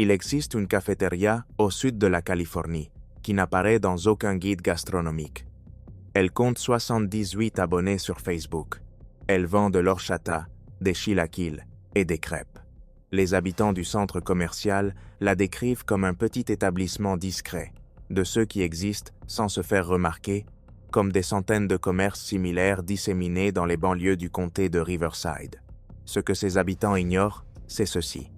Il existe une cafétéria au sud de la Californie, qui n'apparaît dans aucun guide gastronomique. Elle compte 78 abonnés sur Facebook. Elle vend de l'horchata, des chilaquiles et des crêpes. Les habitants du centre commercial la décrivent comme un petit établissement discret, de ceux qui existent sans se faire remarquer, comme des centaines de commerces similaires disséminés dans les banlieues du comté de Riverside. Ce que ses habitants ignorent, c'est ceci.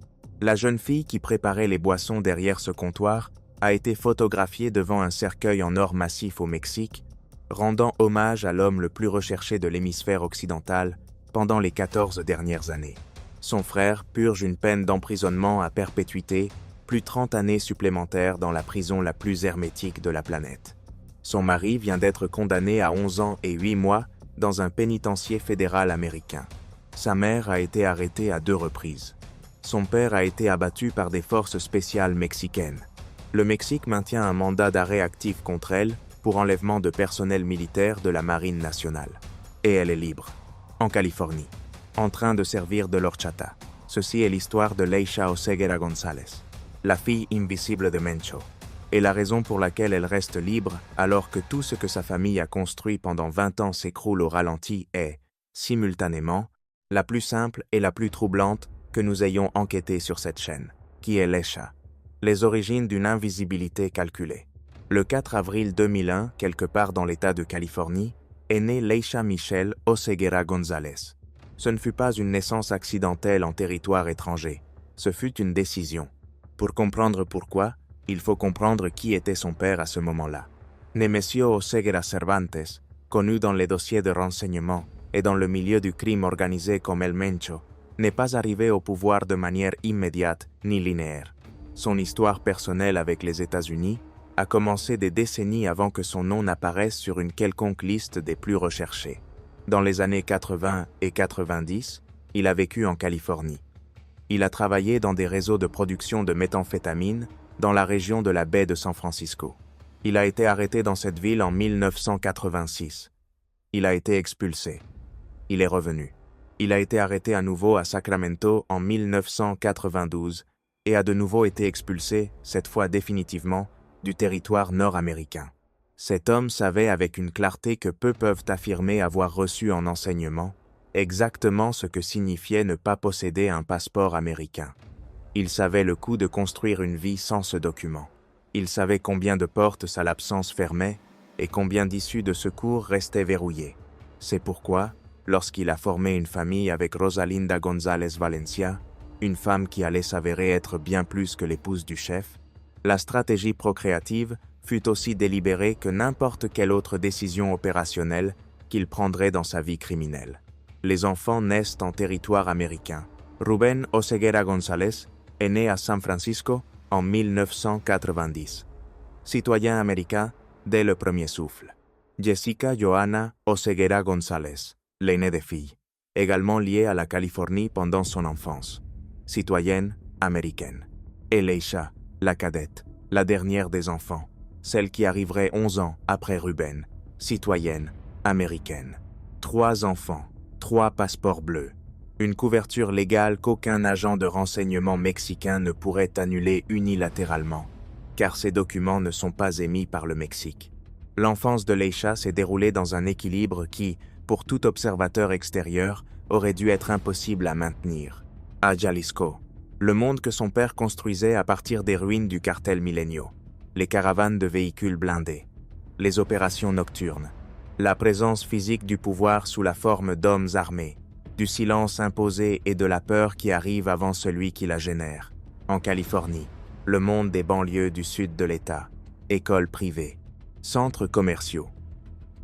La jeune fille qui préparait les boissons derrière ce comptoir a été photographiée devant un cercueil en or massif au Mexique, rendant hommage à l'homme le plus recherché de l'hémisphère occidental pendant les 14 dernières années. Son frère purge une peine d'emprisonnement à perpétuité, plus 30 années supplémentaires dans la prison la plus hermétique de la planète. Son mari vient d'être condamné à 11 ans et 8 mois dans un pénitencier fédéral américain. Sa mère a été arrêtée à 2 reprises. Son père a été abattu par des forces spéciales mexicaines. Le Mexique maintient un mandat d'arrêt actif contre elle pour enlèvement de personnel militaire de la Marine nationale. Et elle est libre, en Californie, en train de servir de l'horchata. Ceci est l'histoire de Leisha Oseguera González, la fille invisible de Mencho, et la raison pour laquelle elle reste libre alors que tout ce que sa famille a construit pendant 20 ans s'écroule au ralenti est, simultanément, la plus simple et la plus troublante que nous ayons enquêté sur cette chaîne, qui est Leisha, les origines d'une invisibilité calculée. Le 4 avril 2001, quelque part dans l'État de Californie, est née Leisha Michelle Oseguera González. Ce ne fut pas une naissance accidentelle en territoire étranger, ce fut une décision. Pour comprendre pourquoi, il faut comprendre qui était son père à ce moment-là. Nemesio Oseguera Cervantes, connu dans les dossiers de renseignement et dans le milieu du crime organisé comme El Mencho, n'est pas arrivé au pouvoir de manière immédiate ni linéaire. Son histoire personnelle avec les États-Unis a commencé des décennies avant que son nom n'apparaisse sur une quelconque liste des plus recherchés. Dans les années 80 et 90, il a vécu en Californie. Il a travaillé dans des réseaux de production de méthamphétamine dans la région de la baie de San Francisco. Il a été arrêté dans cette ville en 1986. Il a été expulsé. Il est revenu. Il a été arrêté à nouveau à Sacramento en 1992 et a de nouveau été expulsé, cette fois définitivement, du territoire nord-américain. Cet homme savait avec une clarté que peu peuvent affirmer avoir reçu en enseignement exactement ce que signifiait ne pas posséder un passeport américain. Il savait le coût de construire une vie sans ce document. Il savait combien de portes sa l'absence fermait et combien d'issues de secours restaient verrouillées. C'est pourquoi, lorsqu'il a formé une famille avec Rosalinda González Valencia, une femme qui allait s'avérer être bien plus que l'épouse du chef, la stratégie procréative fut aussi délibérée que n'importe quelle autre décision opérationnelle qu'il prendrait dans sa vie criminelle. Les enfants naissent en territoire américain. Rubén Oseguera González est né à San Francisco en 1990. Citoyen américain dès le premier souffle. Jessica Johanna Oseguera González, l'aînée des filles, également liée à la Californie pendant son enfance. Citoyenne américaine. Et Leisha, la cadette, la dernière des enfants, celle qui arriverait 11 ans après Rubén, citoyenne américaine. 3 enfants, 3 passeports bleus. Une couverture légale qu'aucun agent de renseignement mexicain ne pourrait annuler unilatéralement, car ces documents ne sont pas émis par le Mexique. L'enfance de Leisha s'est déroulée dans un équilibre qui, pour tout observateur extérieur, aurait dû être impossible à maintenir. À Jalisco, le monde que son père construisait à partir des ruines du cartel Milenio, les caravanes de véhicules blindés, les opérations nocturnes, la présence physique du pouvoir sous la forme d'hommes armés, du silence imposé et de la peur qui arrive avant celui qui la génère. En Californie, le monde des banlieues du sud de l'État, écoles privées, centres commerciaux.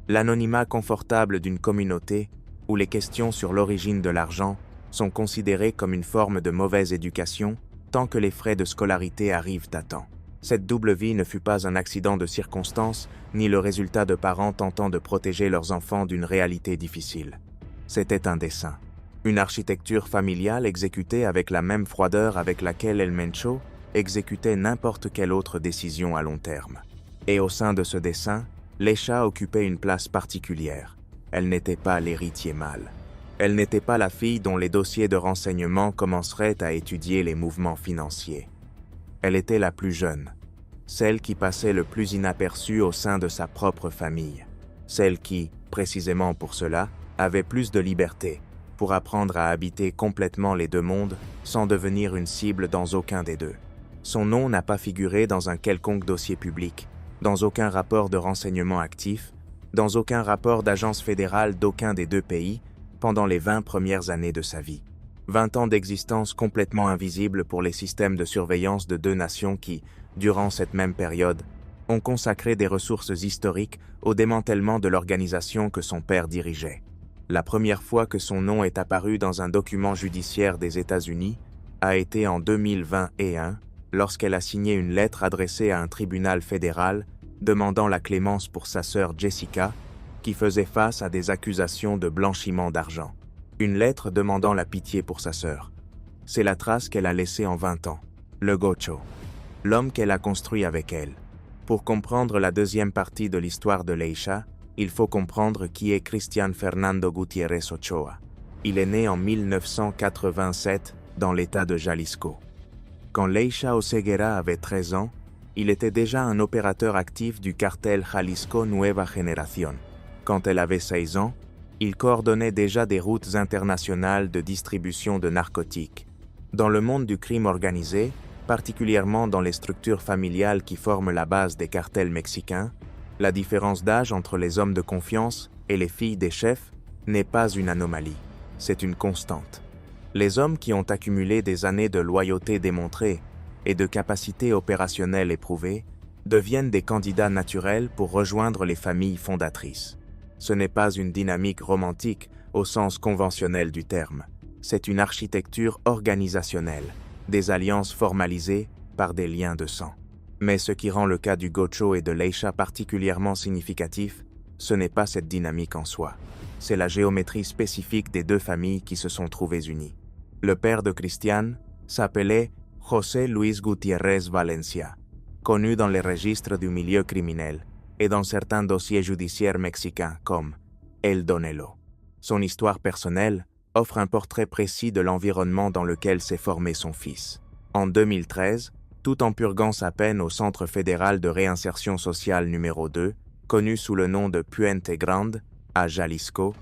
L'anonymat confortable d'une communauté où les questions sur l'origine de l'argent sont considérées comme une forme de mauvaise éducation tant que les frais de scolarité arrivent à temps. Cette double vie ne fut pas un accident de circonstance ni le résultat de parents tentant de protéger leurs enfants d'une réalité difficile. C'était un dessein. Une architecture familiale exécutée avec la même froideur avec laquelle El Mencho exécutait n'importe quelle autre décision à long terme. Et au sein de ce dessein, Leisha occupait une place particulière. Elle n'était pas l'héritier mâle. Elle n'était pas la fille dont les dossiers de renseignement commenceraient à étudier les mouvements financiers. Elle était la plus jeune, celle qui passait le plus inaperçue au sein de sa propre famille, celle qui, précisément pour cela, avait plus de liberté, pour apprendre à habiter complètement les deux mondes sans devenir une cible dans aucun des deux. Son nom n'a pas figuré dans un quelconque dossier public, dans aucun rapport de renseignement actif, dans aucun rapport d'agence fédérale d'aucun des deux pays pendant les 20 premières années de sa vie. 20 ans d'existence complètement invisible pour les systèmes de surveillance de deux nations qui, durant cette même période, ont consacré des ressources historiques au démantèlement de l'organisation que son père dirigeait. La première fois que son nom est apparu dans un document judiciaire des États-Unis a été en 2021, lorsqu'elle a signé une lettre adressée à un tribunal fédéral demandant la clémence pour sa sœur Jessica, qui faisait face à des accusations de blanchiment d'argent. Une lettre demandant la pitié pour sa sœur. C'est la trace qu'elle a laissée en 20 ans, le Gaucho, l'homme qu'elle a construit avec elle. Pour comprendre la deuxième partie de l'histoire de Leisha, il faut comprendre qui est Cristian Fernando Gutiérrez Ochoa. Il est né en 1987 dans l'État de Jalisco. Quand Leisha Oseguera avait 13 ans, il était déjà un opérateur actif du cartel Jalisco Nueva Generación. Quand elle avait 16 ans, il coordonnait déjà des routes internationales de distribution de narcotiques. Dans le monde du crime organisé, particulièrement dans les structures familiales qui forment la base des cartels mexicains, la différence d'âge entre les hommes de confiance et les filles des chefs n'est pas une anomalie, c'est une constante. Les hommes qui ont accumulé des années de loyauté démontrée et de capacités opérationnelles éprouvées deviennent des candidats naturels pour rejoindre les familles fondatrices. Ce n'est pas une dynamique romantique au sens conventionnel du terme, c'est une architecture organisationnelle, des alliances formalisées par des liens de sang. Mais ce qui rend le cas du Gaucho et de Leisha particulièrement significatif, ce n'est pas cette dynamique en soi, c'est la géométrie spécifique des deux familles qui se sont trouvées unies. Le père de Cristian s'appelait José Luis Gutiérrez Valencia, connu dans les registres du milieu criminel et dans certains dossiers judiciaires mexicains comme El Donelo. Son histoire personnelle offre un portrait précis de l'environnement dans lequel s'est formé son fils. En 2013, tout en purgant sa peine au Centre fédéral de réinsertion sociale numéro 2, connu sous le nom de Puente Grande, à Jalisco,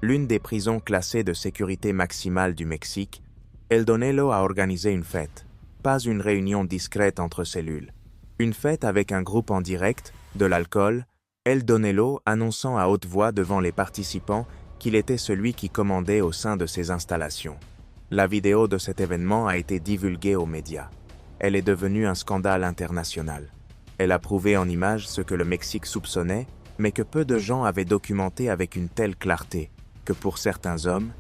l'une des prisons classées de sécurité maximale du Mexique, El Donelo a organisé une fête, pas une réunion discrète entre cellules. Une fête avec un groupe en direct, de l'alcool, El Donelo annonçant à haute voix devant les participants qu'il était celui qui commandait au sein de ces installations. La vidéo de cet événement a été divulguée aux médias. Elle est devenue un scandale international. Elle a prouvé en images ce que le Mexique soupçonnait, mais que peu de gens avaient documenté avec une telle clarté, que pour certains hommes,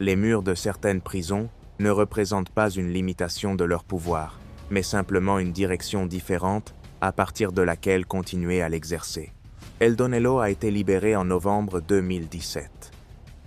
les murs de certaines prisons ne représentent pas une limitation de leur pouvoir, mais simplement une direction différente à partir de laquelle continuer à l'exercer. El Donelo a été libéré en novembre 2017.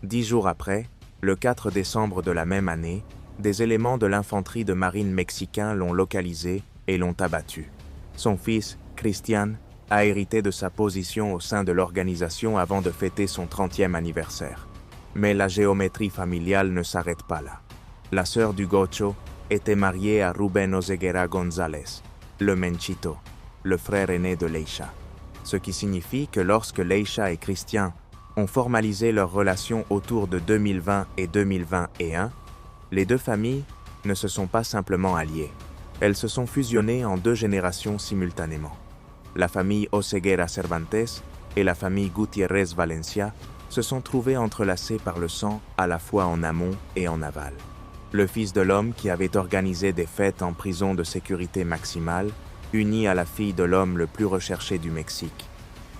10 jours après, le 4 décembre de la même année, des éléments de l'infanterie de marine mexicain l'ont localisé et l'ont abattu. Son fils, Cristian, a hérité de sa position au sein de l'organisation avant de fêter son 30e anniversaire. Mais la géométrie familiale ne s'arrête pas là. La sœur du Gaucho était mariée à Rubén Oseguera González, le Menchito, le frère aîné de Leisha. Ce qui signifie que lorsque Leisha et Cristian ont formalisé leur relation autour de 2020 et 2021, les deux familles ne se sont pas simplement alliées. Elles se sont fusionnées en 2 générations simultanément. La famille Oseguera Cervantes et la famille Gutiérrez Valencia se sont trouvées entrelacées par le sang à la fois en amont et en aval. Le fils de l'homme qui avait organisé des fêtes en prison de sécurité maximale, uni à la fille de l'homme le plus recherché du Mexique.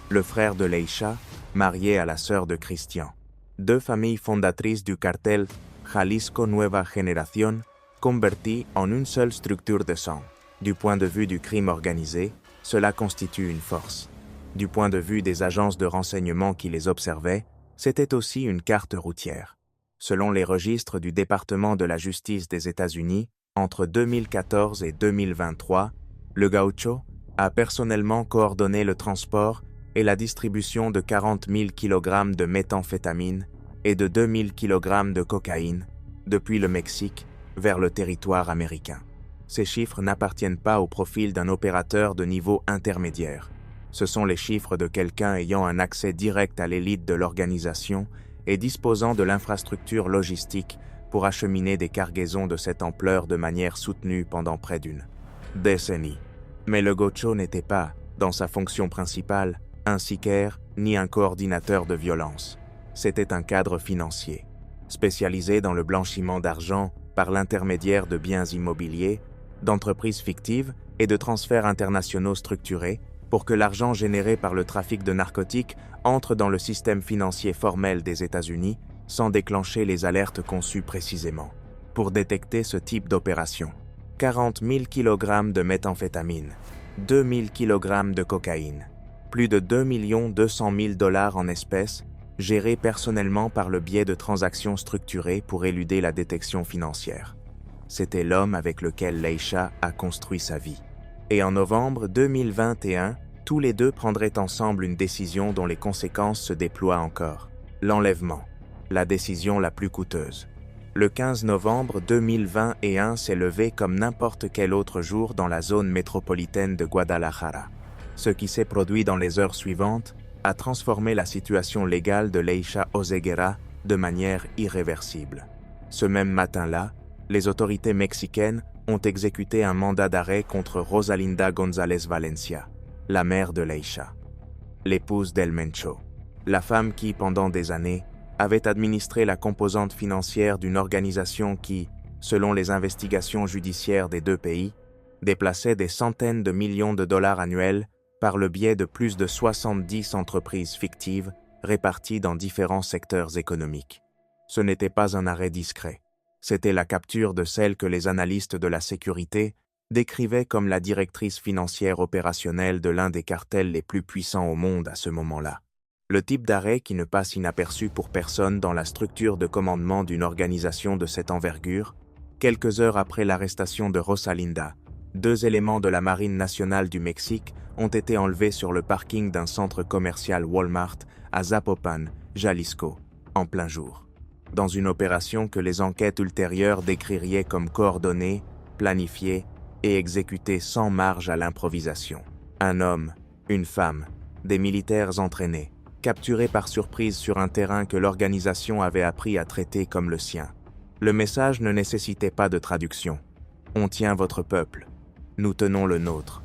Le frère de Leisha, marié à la sœur de Cristian. 2 familles fondatrices du cartel Jalisco Nueva Generación, converties en une seule structure de sang. Du point de vue du crime organisé, cela constitue une force. Du point de vue des agences de renseignement qui les observaient, c'était aussi une carte routière. Selon les registres du département de la justice des États-Unis, entre 2014 et 2023, le Gaucho a personnellement coordonné le transport et la distribution de 40 000 kg de méthamphétamine et de 2 000 kg de cocaïne depuis le Mexique vers le territoire américain. Ces chiffres n'appartiennent pas au profil d'un opérateur de niveau intermédiaire. Ce sont les chiffres de quelqu'un ayant un accès direct à l'élite de l'organisation et disposant de l'infrastructure logistique pour acheminer des cargaisons de cette ampleur de manière soutenue pendant près d'une décennie. Mais le Gaucho n'était pas, dans sa fonction principale, un sicaire ni un coordinateur de violence. C'était un cadre financier, spécialisé dans le blanchiment d'argent par l'intermédiaire de biens immobiliers, d'entreprises fictives et de transferts internationaux structurés pour que l'argent généré par le trafic de narcotiques entre dans le système financier formel des États-Unis sans déclencher les alertes conçues précisément pour détecter ce type d'opération. 40 000 kg de méthamphétamine, 2 000 kg de cocaïne, plus de 2 200 000 $ en espèces, gérés personnellement par le biais de transactions structurées pour éluder la détection financière. C'était l'homme avec lequel Leisha a construit sa vie. Et en novembre 2021, tous les deux prendraient ensemble une décision dont les conséquences se déploient encore. L'enlèvement, la décision la plus coûteuse. Le 15 novembre 2021 s'est levé comme n'importe quel autre jour dans la zone métropolitaine de Guadalajara. Ce qui s'est produit dans les heures suivantes a transformé la situation légale de Leisha Oseguera de manière irréversible. Ce même matin-là, les autorités mexicaines ont exécuté un mandat d'arrêt contre Rosalinda González Valencia, la mère de Leisha, l'épouse d'El Mencho, la femme qui, pendant des années, avait administré la composante financière d'une organisation qui, selon les investigations judiciaires des deux pays, déplaçait des centaines de millions de dollars annuels par le biais de plus de 70 entreprises fictives réparties dans différents secteurs économiques. Ce n'était pas un arrêt discret. C'était la capture de celle que les analystes de la sécurité décrivaient comme la directrice financière opérationnelle de l'un des cartels les plus puissants au monde à ce moment-là. Le type d'arrêt qui ne passe inaperçu pour personne dans la structure de commandement d'une organisation de cette envergure, quelques heures après l'arrestation de Rosalinda, 2 éléments de la Marine nationale du Mexique ont été enlevés sur le parking d'un centre commercial Walmart à Zapopan, Jalisco, en plein jour. Dans une opération que les enquêtes ultérieures décriraient comme coordonnée, planifiée et exécutée sans marge à l'improvisation. Un homme, une femme, des militaires entraînés, capturés par surprise sur un terrain que l'organisation avait appris à traiter comme le sien. Le message ne nécessitait pas de traduction. On tient votre peuple. Nous tenons le nôtre.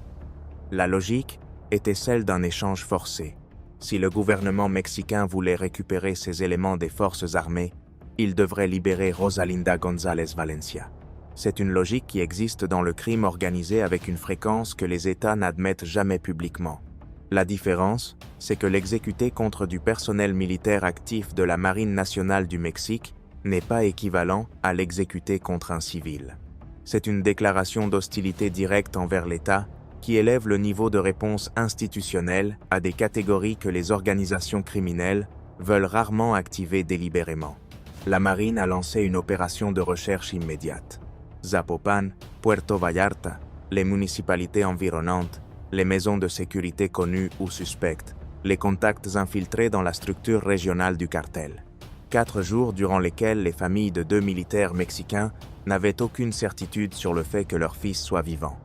La logique était celle d'un échange forcé. Si le gouvernement mexicain voulait récupérer ces éléments des forces armées, il devrait libérer Rosalinda González Valencia. C'est une logique qui existe dans le crime organisé avec une fréquence que les États n'admettent jamais publiquement. La différence, c'est que l'exécuter contre du personnel militaire actif de la Marine nationale du Mexique n'est pas équivalent à l'exécuter contre un civil. C'est une déclaration d'hostilité directe envers l'État qui élève le niveau de réponse institutionnelle à des catégories que les organisations criminelles veulent rarement activer délibérément. La Marine a lancé une opération de recherche immédiate. Zapopan, Puerto Vallarta, les municipalités environnantes, les maisons de sécurité connues ou suspectes, les contacts infiltrés dans la structure régionale du cartel. 4 jours durant lesquels les familles de 2 militaires mexicains n'avaient aucune certitude sur le fait que leur fils soit vivant.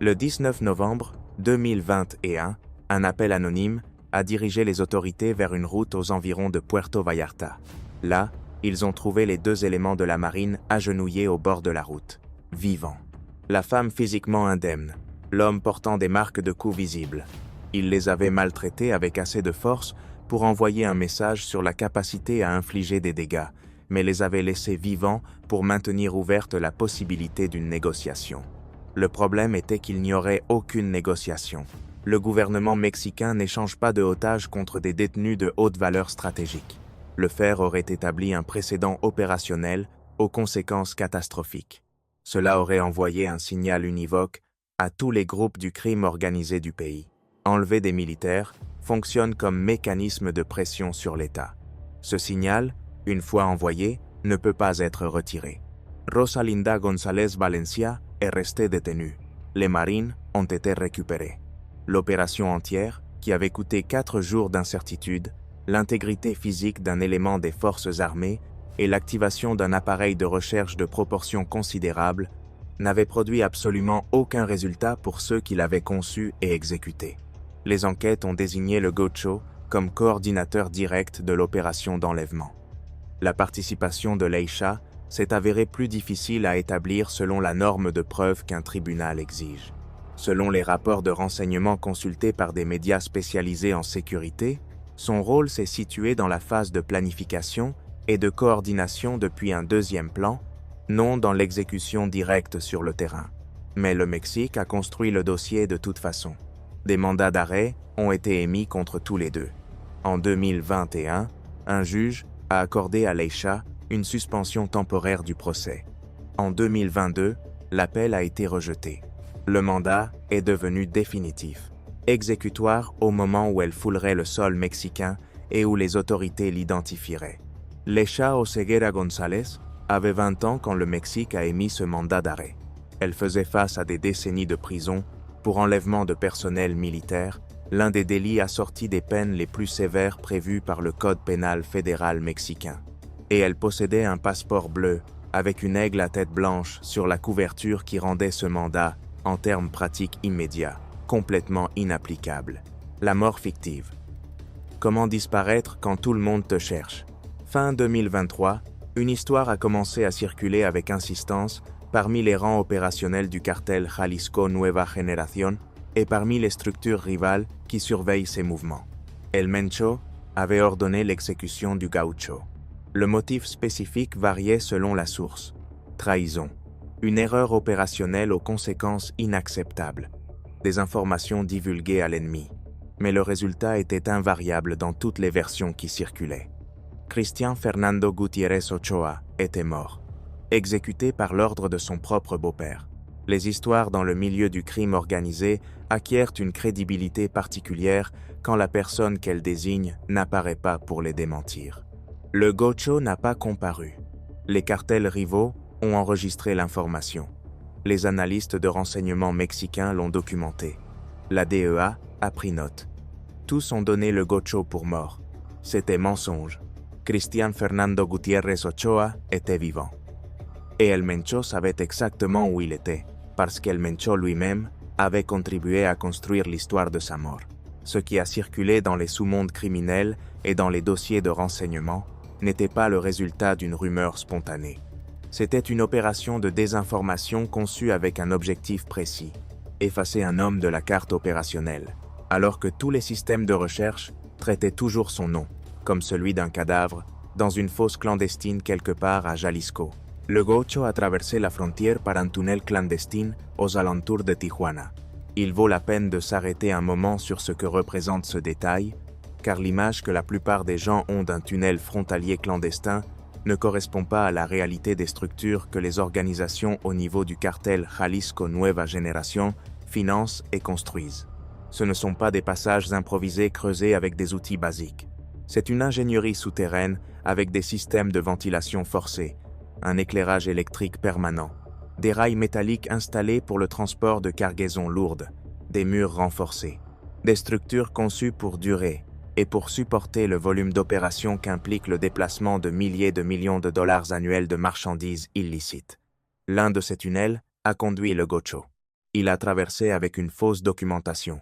Le 19 novembre 2021, un appel anonyme a dirigé les autorités vers une route aux environs de Puerto Vallarta. Là, ils ont trouvé les 2 éléments de la marine agenouillés au bord de la route, vivants. La femme physiquement indemne, l'homme portant des marques de coups visibles. Ils les avaient maltraités avec assez de force pour envoyer un message sur la capacité à infliger des dégâts, mais les avaient laissés vivants pour maintenir ouverte la possibilité d'une négociation. Le problème était qu'il n'y aurait aucune négociation. Le gouvernement mexicain n'échange pas de otages contre des détenus de haute valeur stratégique. Le faire aurait établi un précédent opérationnel aux conséquences catastrophiques. Cela aurait envoyé un signal univoque à tous les groupes du crime organisé du pays. Enlever des militaires fonctionne comme mécanisme de pression sur l'État. Ce signal, une fois envoyé, ne peut pas être retiré. Rosalinda González Valencia est restée détenue. Les marines ont été récupérées. L'opération entière, qui avait coûté 4 jours d'incertitude, l'intégrité physique d'un élément des forces armées et l'activation d'un appareil de recherche de proportions considérables, n'avait produit absolument aucun résultat pour ceux qui l'avaient conçu et exécuté. Les enquêtes ont désigné le Gaucho comme coordinateur direct de l'opération d'enlèvement. La participation de Leisha s'est avérée plus difficile à établir selon la norme de preuve qu'un tribunal exige. Selon les rapports de renseignement consultés par des médias spécialisés en sécurité, son rôle s'est situé dans la phase de planification et de coordination depuis un deuxième plan, non dans l'exécution directe sur le terrain. Mais le Mexique a construit le dossier de toute façon. Des mandats d'arrêt ont été émis contre tous les deux. En 2021, un juge a accordé à Leisha une suspension temporaire du procès. En 2022, l'appel a été rejeté. Le mandat est devenu définitif, exécutoire au moment où elle foulerait le sol mexicain et où les autorités l'identifieraient. Leisha Oseguera González avait 20 ans quand le Mexique a émis ce mandat d'arrêt. Elle faisait face à des décennies de prison pour enlèvement de personnel militaire, l'un des délits assortis des peines les plus sévères prévues par le Code pénal fédéral mexicain. Et elle possédait un passeport bleu avec une aigle à tête blanche sur la couverture qui rendait ce mandat, en termes pratiques immédiats, complètement inapplicable. La mort fictive. Comment disparaître quand tout le monde te cherche? Fin 2023, une histoire a commencé à circuler avec insistance parmi les rangs opérationnels du cartel Jalisco Nueva Generación et parmi les structures rivales qui surveillent ses mouvements. El Mencho avait ordonné l'exécution du Gaucho. Le motif spécifique variait selon la source. Trahison. Une erreur opérationnelle aux conséquences inacceptables. Des informations divulguées à l'ennemi. Mais le résultat était invariable dans toutes les versions qui circulaient. Cristian Fernando Gutiérrez Ochoa était mort, exécuté par l'ordre de son propre beau-père. Les histoires dans le milieu du crime organisé acquièrent une crédibilité particulière quand la personne qu'elles désignent n'apparaît pas pour les démentir. Le Gaucho n'a pas comparu. Les cartels rivaux ont enregistré l'information. Les analystes de renseignement mexicains l'ont documenté. La DEA a pris note. Tous ont donné le Gaucho pour mort. C'était mensonge. Cristian Fernando Gutiérrez Ochoa était vivant. Et El Mencho savait exactement où il était, parce qu'El Mencho lui-même avait contribué à construire l'histoire de sa mort. Ce qui a circulé dans les sous-mondes criminels et dans les dossiers de renseignement n'était pas le résultat d'une rumeur spontanée. C'était une opération de désinformation conçue avec un objectif précis, effacer un homme de la carte opérationnelle, alors que tous les systèmes de recherche traitaient toujours son nom, comme celui d'un cadavre, dans une fosse clandestine quelque part à Jalisco. Le Gaucho a traversé la frontière par un tunnel clandestin aux alentours de Tijuana. Il vaut la peine de s'arrêter un moment sur ce que représente ce détail, car l'image que la plupart des gens ont d'un tunnel frontalier clandestin ne correspond pas à la réalité des structures que les organisations au niveau du cartel Jalisco Nueva Generación financent et construisent. Ce ne sont pas des passages improvisés creusés avec des outils basiques. C'est une ingénierie souterraine avec des systèmes de ventilation forcés, un éclairage électrique permanent, des rails métalliques installés pour le transport de cargaisons lourdes, des murs renforcés, des structures conçues pour durer et pour supporter le volume d'opérations qu'implique le déplacement de milliers de millions de dollars annuels de marchandises illicites. L'un de ces tunnels a conduit le Gaucho. Il a traversé avec une fausse documentation,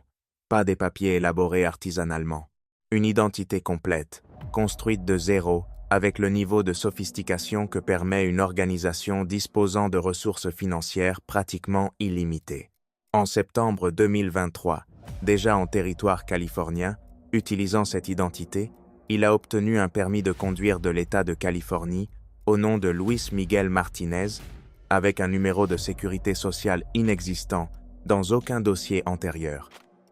pas des papiers élaborés artisanalement, une identité complète, construite de zéro, avec le niveau de sophistication que permet une organisation disposant de ressources financières pratiquement illimitées. En septembre 2023, déjà en territoire californien, utilisant cette identité, il a obtenu un permis de conduire de l'État de Californie au nom de Luis Miguel Martinez, avec un numéro de sécurité sociale inexistant dans aucun dossier antérieur.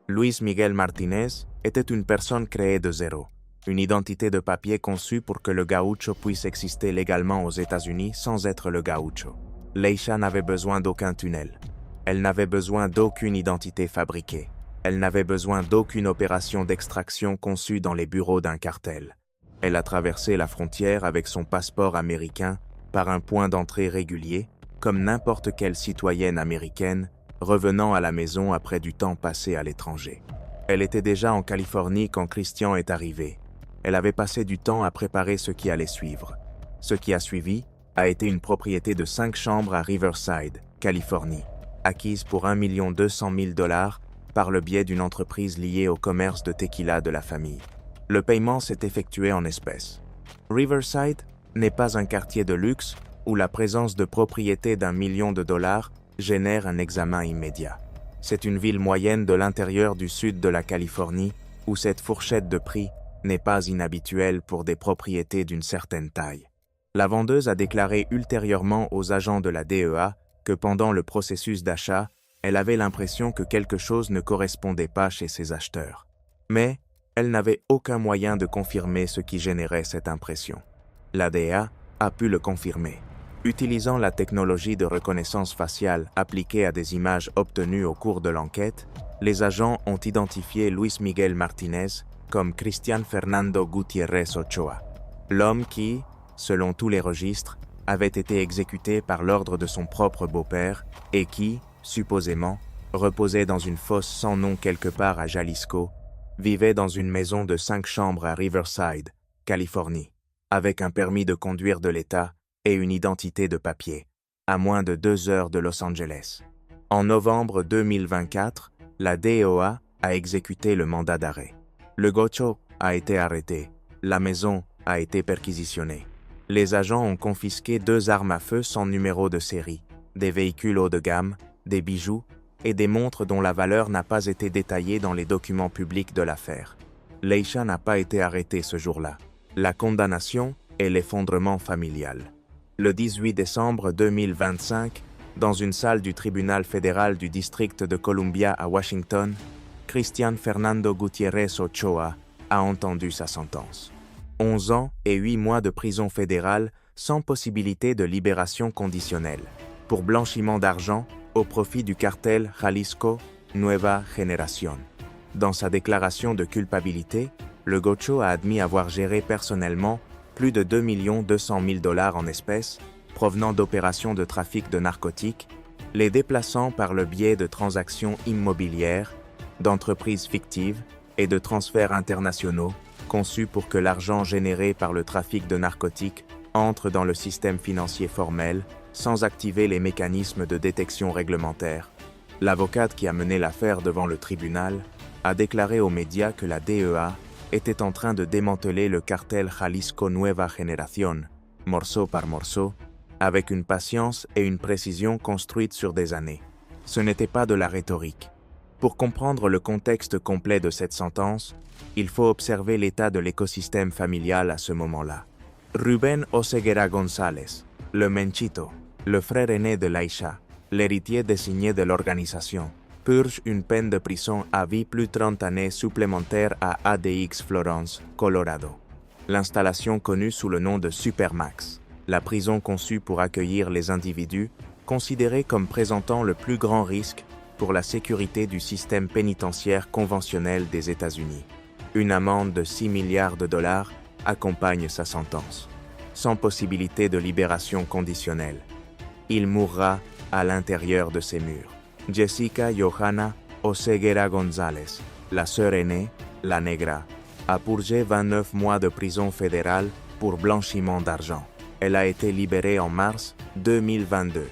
Luis Miguel Martinez était une personne créée de zéro, une identité de papier conçue pour que le Gaucho puisse exister légalement aux États-Unis sans être le Gaucho. Leisha n'avait besoin d'aucun tunnel. Elle n'avait besoin d'aucune identité fabriquée. Elle n'avait besoin d'aucune opération d'extraction conçue dans les bureaux d'un cartel. Elle a traversé la frontière avec son passeport américain par un point d'entrée régulier, comme n'importe quelle citoyenne américaine revenant à la maison après du temps passé à l'étranger. Elle était déjà en Californie quand Cristian est arrivé. Elle avait passé du temps à préparer ce qui allait suivre. Ce qui a suivi a été une propriété de 5 chambres à Riverside, Californie, acquise pour 1 200 000 $ par le biais d'une entreprise liée au commerce de tequila de la famille. Le paiement s'est effectué en espèces. Riverside n'est pas un quartier de luxe où la présence de propriétés d'1 million de dollars génère un examen immédiat. C'est une ville moyenne de l'intérieur du sud de la Californie où cette fourchette de prix n'est pas inhabituelle pour des propriétés d'une certaine taille. La vendeuse a déclaré ultérieurement aux agents de la DEA que pendant le processus d'achat, elle avait l'impression que quelque chose ne correspondait pas chez ses acheteurs. Mais elle n'avait aucun moyen de confirmer ce qui générait cette impression. La DEA a pu le confirmer. Utilisant la technologie de reconnaissance faciale appliquée à des images obtenues au cours de l'enquête, les agents ont identifié Luis Miguel Martinez comme Cristian Fernando Gutiérrez Ochoa, l'homme qui, selon tous les registres, avait été exécuté par l'ordre de son propre beau-père et qui, supposément, reposait dans une fosse sans nom quelque part à Jalisco, vivait dans une maison de 5 chambres à Riverside, Californie, avec un permis de conduire de l'État et une identité de papier, à moins de 2 heures de Los Angeles. En novembre 2024, la DEA a exécuté le mandat d'arrêt. Le Gocho a été arrêté, la maison a été perquisitionnée. Les agents ont confisqué 2 armes à feu sans numéro de série, des véhicules haut de gamme, des bijoux et des montres dont la valeur n'a pas été détaillée dans les documents publics de l'affaire. Leisha n'a pas été arrêté ce jour-là. La condamnation est l'effondrement familial. Le 18 décembre 2025, dans une salle du tribunal fédéral du district de Columbia à Washington, Cristian Fernando Gutiérrez Ochoa a entendu sa sentence. 11 ans et 8 mois de prison fédérale sans possibilité de libération conditionnelle, pour blanchiment d'argent au profit du cartel Jalisco Nueva Generación. Dans sa déclaration de culpabilité, le Gocho a admis avoir géré personnellement plus de 2 200 000 $ en espèces, provenant d'opérations de trafic de narcotiques, les déplaçant par le biais de transactions immobilières, d'entreprises fictives et de transferts internationaux conçus pour que l'argent généré par le trafic de narcotiques entre dans le système financier formel sans activer les mécanismes de détection réglementaire. L'avocate qui a mené l'affaire devant le tribunal a déclaré aux médias que la DEA était en train de démanteler le cartel Jalisco Nueva Generación, morceau par morceau, avec une patience et une précision construites sur des années. Ce n'était pas de la rhétorique. Pour comprendre le contexte complet de cette sentence, il faut observer l'état de l'écosystème familial à ce moment-là. Rubén Oseguera González, le Menchito, le frère aîné de Leisha, l'héritier désigné de l'organisation, purge une peine de prison à vie plus 30 années supplémentaires à ADX Florence, Colorado. L'installation connue sous le nom de Supermax, la prison conçue pour accueillir les individus considérés comme présentant le plus grand risque pour la sécurité du système pénitentiaire conventionnel des États-Unis. Une amende de 6 milliards de dollars accompagne sa sentence, sans possibilité de libération conditionnelle. Il mourra à l'intérieur de ces murs. Jessica Johanna Oseguera González, la sœur aînée, la Negra, a purgé 29 mois de prison fédérale pour blanchiment d'argent. Elle a été libérée en mars 2022.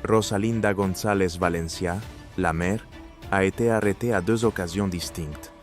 Rosalinda González Valencia, la mère, a été arrêtée à 2 occasions distinctes.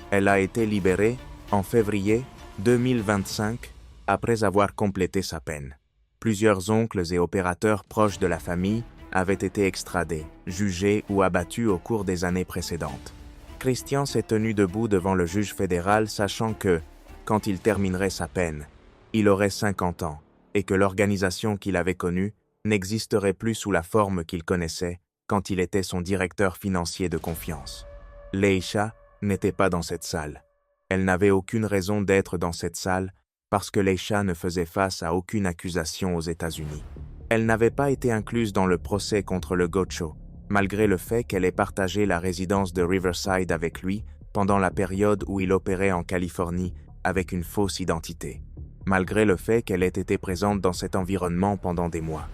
Elle a été libérée en février 2025 après avoir complété sa peine. Plusieurs oncles et opérateurs proches de la famille avaient été extradés, jugés ou abattus au cours des années précédentes. Cristian s'est tenu debout devant le juge fédéral sachant que, quand il terminerait sa peine, il aurait 50 ans et que l'organisation qu'il avait connue n'existerait plus sous la forme qu'il connaissait quand il était son directeur financier de confiance. Leisha n'était pas dans cette salle. Elle n'avait aucune raison d'être dans cette salle parce que Leisha ne faisait face à aucune accusation aux États-Unis. Elle n'avait pas été incluse dans le procès contre le Gocho, malgré le fait qu'elle ait partagé la résidence de Riverside avec lui pendant la période où il opérait en Californie avec une fausse identité, malgré le fait qu'elle ait été présente dans cet environnement pendant des mois,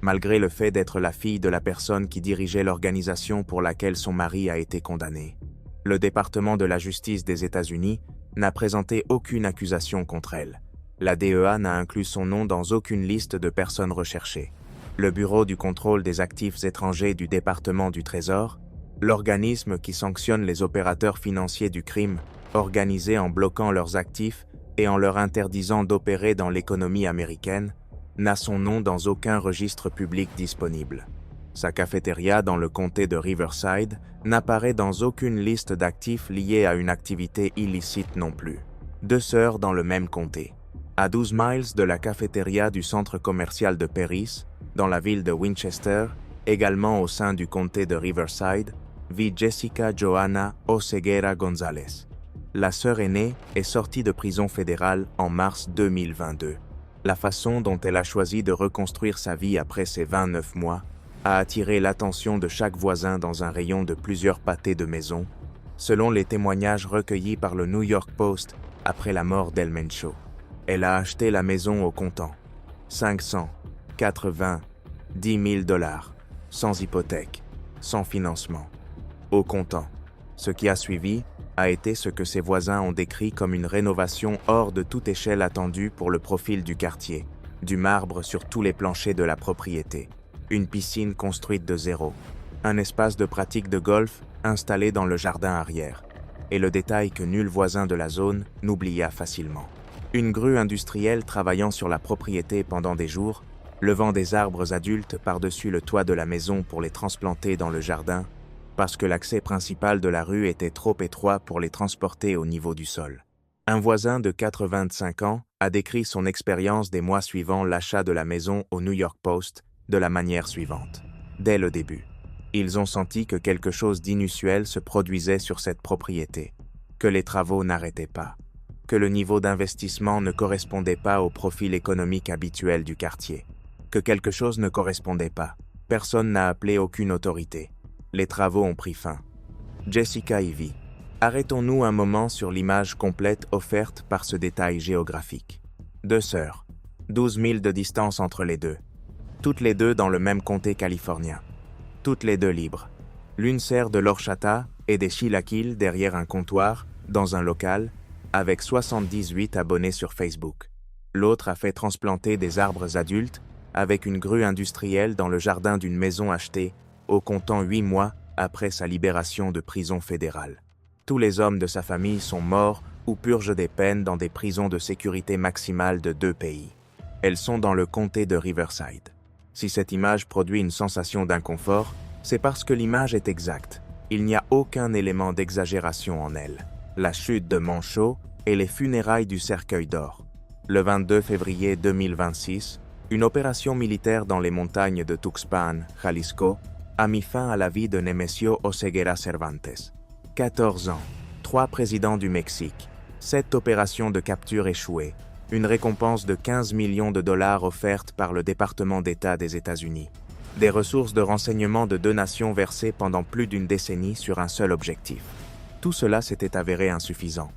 malgré le fait d'être la fille de la personne qui dirigeait l'organisation pour laquelle son mari a été condamné. Le département de la justice des États-Unis n'a présenté aucune accusation contre elle. La DEA n'a inclus son nom dans aucune liste de personnes recherchées. le Bureau du contrôle des actifs étrangers du département du Trésor, l'organisme qui sanctionne les opérateurs financiers du crime organisé en bloquant leurs actifs et en leur interdisant d'opérer dans l'économie américaine, n'a son nom dans aucun registre public disponible. Sa cafétéria dans le comté de Riverside n'apparaît dans aucune liste d'actifs liés à une activité illicite non plus. 2 sœurs dans le même comté. À 12 miles de la cafétéria du centre commercial de Perris, dans la ville de Winchester, également au sein du comté de Riverside, vit Jessica Johanna Oseguera González. La sœur aînée est sortie de prison fédérale en mars 2022. La façon dont elle a choisi de reconstruire sa vie après ses 29 mois a attiré l'attention de chaque voisin dans un rayon de plusieurs pâtés de maisons, selon les témoignages recueillis par le New York Post après la mort d'El Mencho. Elle a acheté la maison au comptant. 500, 80, 10 000 $, sans hypothèque, sans financement. Au comptant. Ce qui a suivi a été ce que ses voisins ont décrit comme une rénovation hors de toute échelle attendue pour le profil du quartier, du marbre sur tous les planchers de la propriété, une piscine construite de zéro, un espace de pratique de golf installé dans le jardin arrière, et le détail que nul voisin de la zone n'oublia facilement. Une grue industrielle travaillant sur la propriété pendant des jours, levant des arbres adultes par-dessus le toit de la maison pour les transplanter dans le jardin, parce que l'accès principal de la rue était trop étroit pour les transporter au niveau du sol. Un voisin de 85 ans a décrit son expérience des mois suivant l'achat de la maison au New York Post de la manière suivante. Dès le début, ils ont senti que quelque chose d'inusuel se produisait sur cette propriété, que les travaux n'arrêtaient pas, que le niveau d'investissement ne correspondait pas au profil économique habituel du quartier, que quelque chose ne correspondait pas. Personne n'a appelé aucune autorité. Les travaux ont pris fin. Jessica y vit. Arrêtons-nous un moment sur l'image complète offerte par ce détail géographique. 2 sœurs, 12 000 de distance entre les deux. Toutes les deux dans le même comté californien. Toutes les deux libres. L'une sert de l'horchata et des chilaquiles derrière un comptoir, dans un local, avec 78 abonnés sur Facebook. L'autre a fait transplanter des arbres adultes avec une grue industrielle dans le jardin d'une maison achetée au comptant 8 mois après sa libération de prison fédérale. Tous les hommes de sa famille sont morts ou purgent des peines dans des prisons de sécurité maximale de 2 pays. Elles sont dans le comté de Riverside. Si cette image produit une sensation d'inconfort, c'est parce que l'image est exacte. Il n'y a aucun élément d'exagération en elle. La chute de Mencho et les funérailles du cercueil d'or. Le 22 février 2026, une opération militaire dans les montagnes de Tuxpan, Jalisco, a mis fin à la vie de Nemesio Oseguera Cervantes. 14 ans, 3 présidents du Mexique, 7 opérations de capture échouées, une récompense de 15 millions de $ offerte par le département d'État des États-Unis, des ressources de renseignement de 2 nations versées pendant plus d'une décennie sur un seul objectif. Tout cela s'était avéré insuffisant.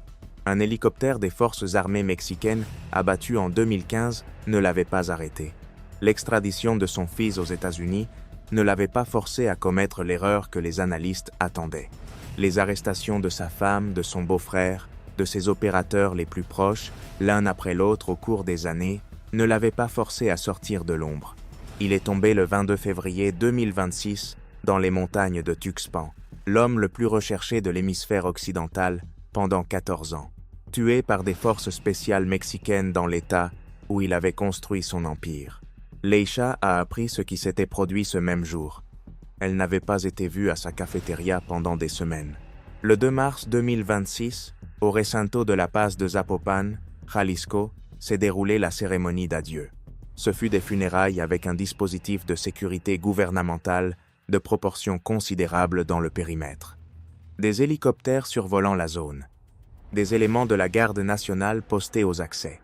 Un hélicoptère des forces armées mexicaines, abattu en 2015, ne l'avait pas arrêté. L'extradition de son fils aux États-Unis ne l'avait pas forcé à commettre l'erreur que les analystes attendaient. Les arrestations de sa femme, de son beau-frère, de ses opérateurs les plus proches, l'un après l'autre au cours des années, ne l'avaient pas forcé à sortir de l'ombre. Il est tombé le 22 février 2026 dans les montagnes de Tuxpan, l'homme le plus recherché de l'hémisphère occidental pendant 14 ans, tué par des forces spéciales mexicaines dans l'État où il avait construit son empire. Leisha a appris ce qui s'était produit ce même jour. Elle n'avait pas été vue à sa cafétéria pendant des semaines. Le 2 mars 2026, au Recinto de la Paz de Zapopan, Jalisco, s'est déroulée la cérémonie d'adieu. Ce fut des funérailles avec un dispositif de sécurité gouvernementale de proportions considérables dans le périmètre. Des hélicoptères survolant la zone. Des éléments de la garde nationale postés aux accès.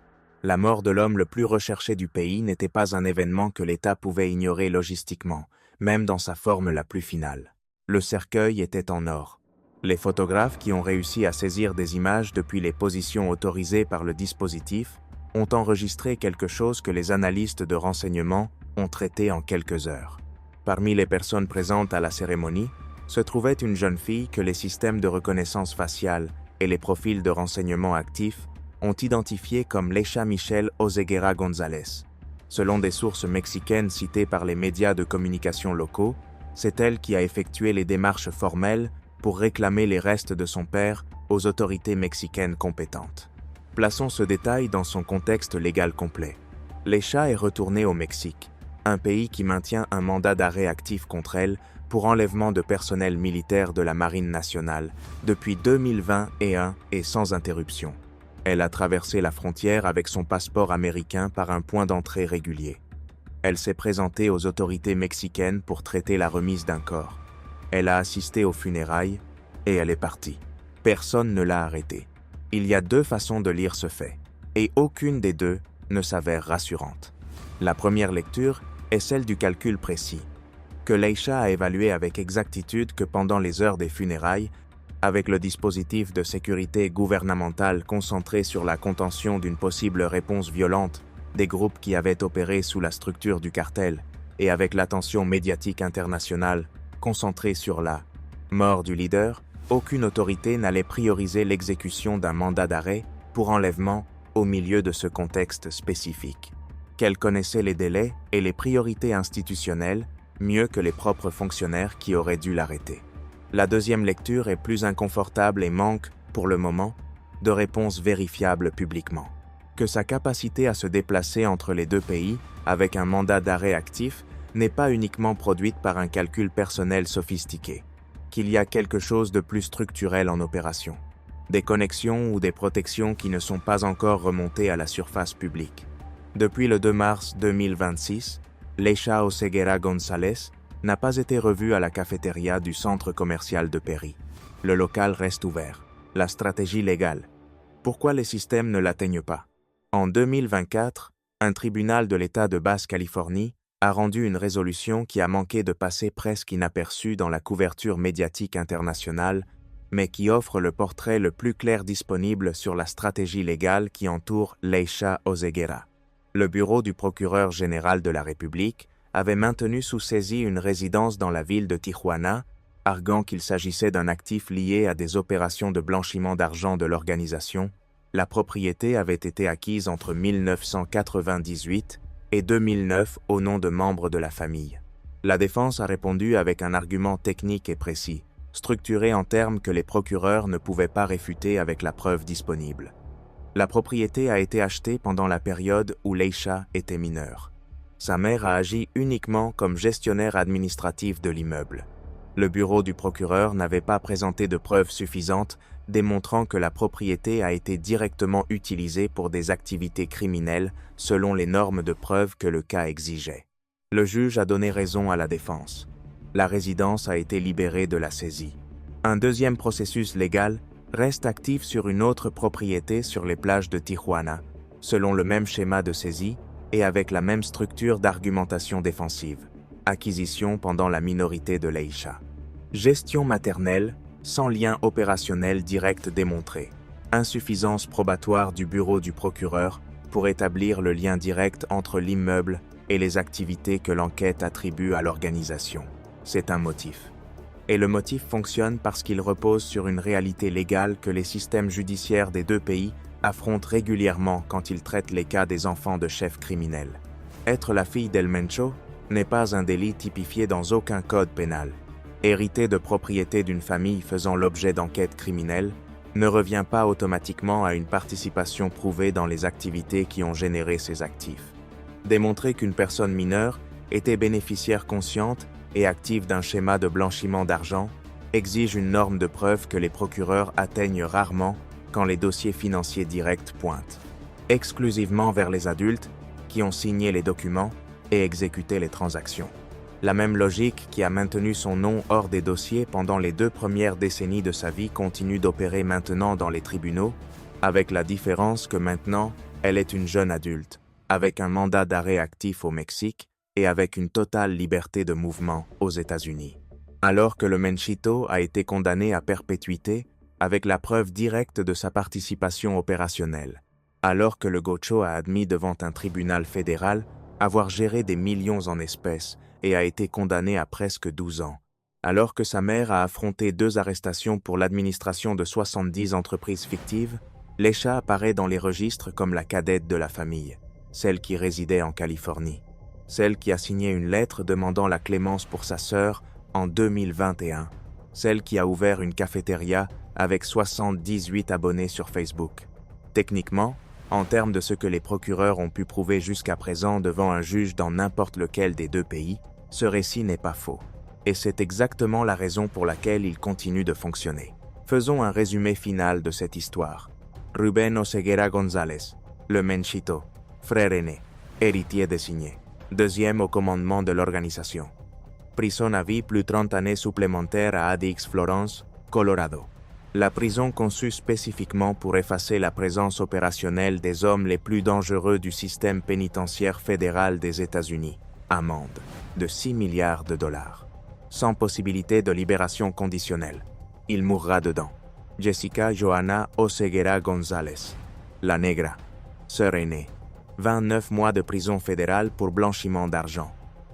La mort de l'homme le plus recherché du pays n'était pas un événement que l'État pouvait ignorer logistiquement, même dans sa forme la plus finale. Le cercueil était en or. Les photographes qui ont réussi à saisir des images depuis les positions autorisées par le dispositif ont enregistré quelque chose que les analystes de renseignement ont traité en quelques heures. Parmi les personnes présentes à la cérémonie, se trouvait une jeune fille que les systèmes de reconnaissance faciale et les profils de renseignement actifs ont identifiée comme Leisha Michelle Oseguera González. Selon des sources mexicaines citées par les médias de communication locaux, c'est elle qui a effectué les démarches formelles pour réclamer les restes de son père aux autorités mexicaines compétentes. Plaçons ce détail dans son contexte légal complet. Leisha est retournée au Mexique, un pays qui maintient un mandat d'arrêt actif contre elle pour enlèvement de personnel militaire de la Marine nationale depuis 2021 et sans interruption. Elle a traversé la frontière avec son passeport américain par un point d'entrée régulier. Elle s'est présentée aux autorités mexicaines pour traiter la remise d'un corps. Elle a assisté aux funérailles et elle est partie. Personne ne l'a arrêtée. Il y a deux façons de lire ce fait, et aucune des deux ne s'avère rassurante. La première lecture est celle du calcul précis, que Leisha a évalué avec exactitude que pendant les heures des funérailles, avec le dispositif de sécurité gouvernementale concentré sur la contention d'une possible réponse violente des groupes qui avaient opéré sous la structure du cartel, et avec l'attention médiatique internationale concentrée sur la mort du leader, aucune autorité n'allait prioriser l'exécution d'un mandat d'arrêt pour enlèvement au milieu de ce contexte spécifique. Qu'elle connaissait les délais et les priorités institutionnelles mieux que les propres fonctionnaires qui auraient dû l'arrêter. La deuxième lecture est plus inconfortable et manque, pour le moment, de réponses vérifiables publiquement. Que sa capacité à se déplacer entre les deux pays avec un mandat d'arrêt actif n'est pas uniquement produite par un calcul personnel sophistiqué, qu'il y a quelque chose de plus structurel en opération, des connexions ou des protections qui ne sont pas encore remontées à la surface publique. Depuis le 2 mars 2026, Leisha Oseguera González n'a pas été revue à la cafétéria du centre commercial de Perry. Le local reste ouvert. La stratégie légale. Pourquoi les systèmes ne l'atteignent pas? En 2024, un tribunal de l'État de Basse-Californie a rendu une résolution qui a manqué de passer presque inaperçue dans la couverture médiatique internationale, mais qui offre le portrait le plus clair disponible sur la stratégie légale qui entoure Leisha Oseguera. Le bureau du procureur général de la République avait maintenu sous saisie une résidence dans la ville de Tijuana, arguant qu'il s'agissait d'un actif lié à des opérations de blanchiment d'argent de l'organisation. La propriété avait été acquise entre 1998 et 2009 au nom de membres de la famille. La défense a répondu avec un argument technique et précis, structuré en termes que les procureurs ne pouvaient pas réfuter avec la preuve disponible. La propriété a été achetée pendant la période où Leisha était mineure. Sa mère a agi uniquement comme gestionnaire administratif de l'immeuble. Le bureau du procureur n'avait pas présenté de preuves suffisantes démontrant que la propriété a été directement utilisée pour des activités criminelles selon les normes de preuve que le cas exigeait. Le juge a donné raison à la défense. La résidence a été libérée de la saisie. Un deuxième processus légal reste actif sur une autre propriété sur les plages de Tijuana, selon le même schéma de saisie et avec la même structure d'argumentation défensive. Acquisition pendant la minorité de Leisha. Gestion maternelle, sans lien opérationnel direct démontré. Insuffisance probatoire du bureau du procureur pour établir le lien direct entre l'immeuble et les activités que l'enquête attribue à l'organisation. C'est un motif. Et le motif fonctionne parce qu'il repose sur une réalité légale que les systèmes judiciaires des deux pays affrontent régulièrement quand ils traitent les cas des enfants de chefs criminels. Être la fille d'El Mencho n'est pas un délit typifié dans aucun code pénal. Hériter de propriété d'une famille faisant l'objet d'enquêtes criminelles ne revient pas automatiquement à une participation prouvée dans les activités qui ont généré ces actifs. Démontrer qu'une personne mineure était bénéficiaire consciente et active d'un schéma de blanchiment d'argent exige une norme de preuve que les procureurs atteignent rarement quand les dossiers financiers directs pointent exclusivement vers les adultes qui ont signé les documents et exécuté les transactions. La même logique qui a maintenu son nom hors des dossiers pendant les 2 premières décennies de sa vie continue d'opérer maintenant dans les tribunaux, avec la différence que maintenant, elle est une jeune adulte, avec un mandat d'arrêt actif au Mexique et avec une totale liberté de mouvement aux États-Unis. Alors que le Menchito a été condamné à perpétuité avec la preuve directe de sa participation opérationnelle, alors que le Gocho a admis devant un tribunal fédéral avoir géré des millions en espèces et a été condamné à presque 12 ans, alors que sa mère a affronté 2 arrestations pour l'administration de 70 entreprises fictives, Leisha apparaît dans les registres comme la cadette de la famille. celle qui résidait en Californie, celle qui a signé une lettre demandant la clémence pour sa sœur en 2021, celle qui a ouvert une cafétéria avec 78 abonnés sur Facebook. Techniquement, en termes de ce que les procureurs ont pu prouver jusqu'à présent devant un juge dans n'importe lequel des deux pays, ce récit n'est pas faux. Et c'est exactement la raison pour laquelle il continue de fonctionner. Faisons un résumé final de cette histoire. Rubén Oseguera González, le Menchito, frère aîné, héritier désigné, deuxième au commandement de l'organisation. Prison à vie plus 30 années supplémentaires à ADX Florence, Colorado. La prison conçue spécifiquement pour effacer la présence opérationnelle des hommes les plus dangereux du système pénitentiaire fédéral des États-Unis. Amende de 6 milliards de dollars. Sans possibilité de libération conditionnelle. Il mourra dedans. Jessica Johanna Oseguera González, la Negra, sœur aînée. 29 mois de prison fédérale pour blanchiment d'argent.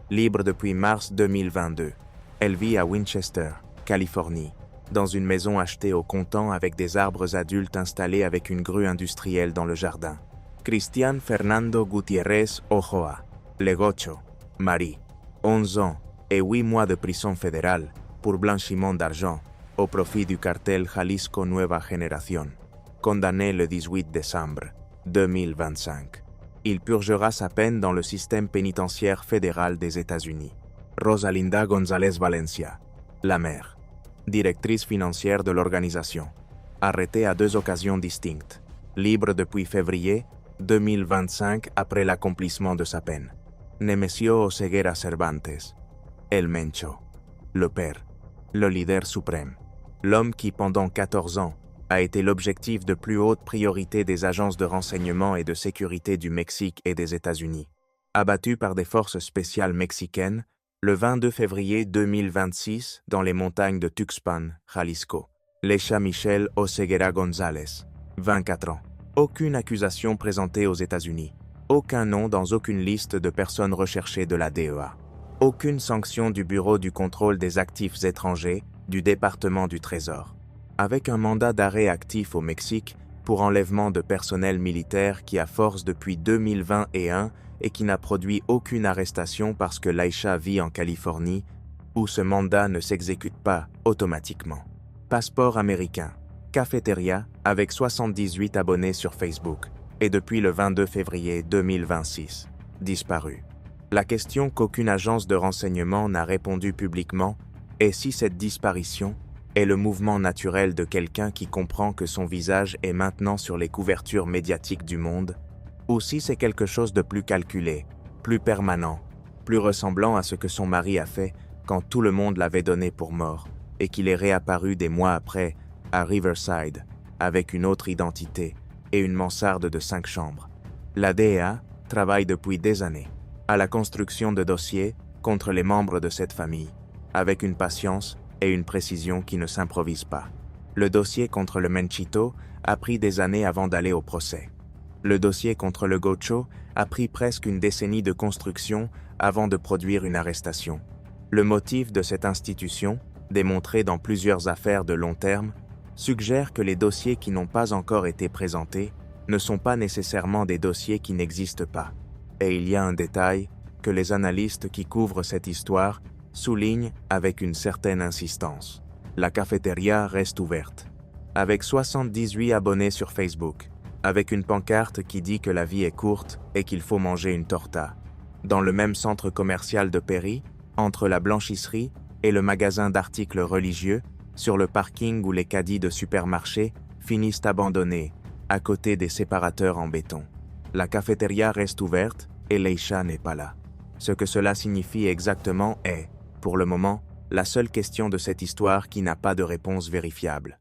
Libre depuis mars 2022. Elle vit à Winchester, Californie, dans une maison achetée au comptant avec des arbres adultes installés avec une grue industrielle dans le jardin. Cristian Fernando Gutiérrez Ochoa, Legocho, Marie, 11 ans et 8 mois de prison fédérale pour blanchiment d'argent au profit du cartel Jalisco Nueva Generación, condamné le 18 décembre 2025. Il purgera sa peine dans le système pénitentiaire fédéral des États-Unis. Rosalinda González Valencia, la mère, directrice financière de l'organisation, arrêtée à 2 occasions distinctes, libre depuis février 2025 après l'accomplissement de sa peine. Nemesio Oseguera Cervantes, El Mencho, le père, le leader suprême, l'homme qui pendant 14 ans a été l'objectif de plus haute priorité des agences de renseignement et de sécurité du Mexique et des États-Unis. Abattu par des forces spéciales mexicaines, le 22 février 2026 dans les montagnes de Tuxpan, Jalisco. Leisha Michelle Oseguera González, 24 ans. Aucune accusation présentée aux États-Unis. Aucun nom dans aucune liste de personnes recherchées de la DEA. Aucune sanction du Bureau du contrôle des actifs étrangers du département du Trésor. Avec un mandat d'arrêt actif au Mexique pour enlèvement de personnel militaire qui a force depuis 2021 et qui n'a produit aucune arrestation parce que Leisha vit en Californie, où ce mandat ne s'exécute pas automatiquement. Passeport américain, cafétéria avec 78 abonnés sur Facebook, et depuis le 22 février 2026, disparu. La question qu'aucune agence de renseignement n'a répondu publiquement est si cette disparition est le mouvement naturel de quelqu'un qui comprend que son visage est maintenant sur les couvertures médiatiques du monde, ou si c'est quelque chose de plus calculé, plus permanent, plus ressemblant à ce que son mari a fait quand tout le monde l'avait donné pour mort et qu'il est réapparu des mois après à Riverside avec une autre identité et une mansarde de 5 chambres. La DEA travaille depuis des années à la construction de dossiers contre les membres de cette famille, avec une patience et une précision qui ne s'improvisent pas. Le dossier contre le Menchito a pris des années avant d'aller au procès. Le dossier contre le Gocho a pris presque une décennie de construction avant de produire une arrestation. Le motif de cette institution, démontré dans plusieurs affaires de long terme, suggère que les dossiers qui n'ont pas encore été présentés ne sont pas nécessairement des dossiers qui n'existent pas. Et il y a un détail que les analystes qui couvrent cette histoire soulignent avec une certaine insistance. La cafétéria reste ouverte. Avec 78 abonnés sur Facebook, avec une pancarte qui dit que la vie est courte et qu'il faut manger une torta. Dans le même centre commercial de Perry, entre la blanchisserie et le magasin d'articles religieux, sur le parking où les caddies de supermarché finissent abandonnés, à côté des séparateurs en béton. La cafétéria reste ouverte et Leisha n'est pas là. Ce que cela signifie exactement est, pour le moment, la seule question de cette histoire qui n'a pas de réponse vérifiable.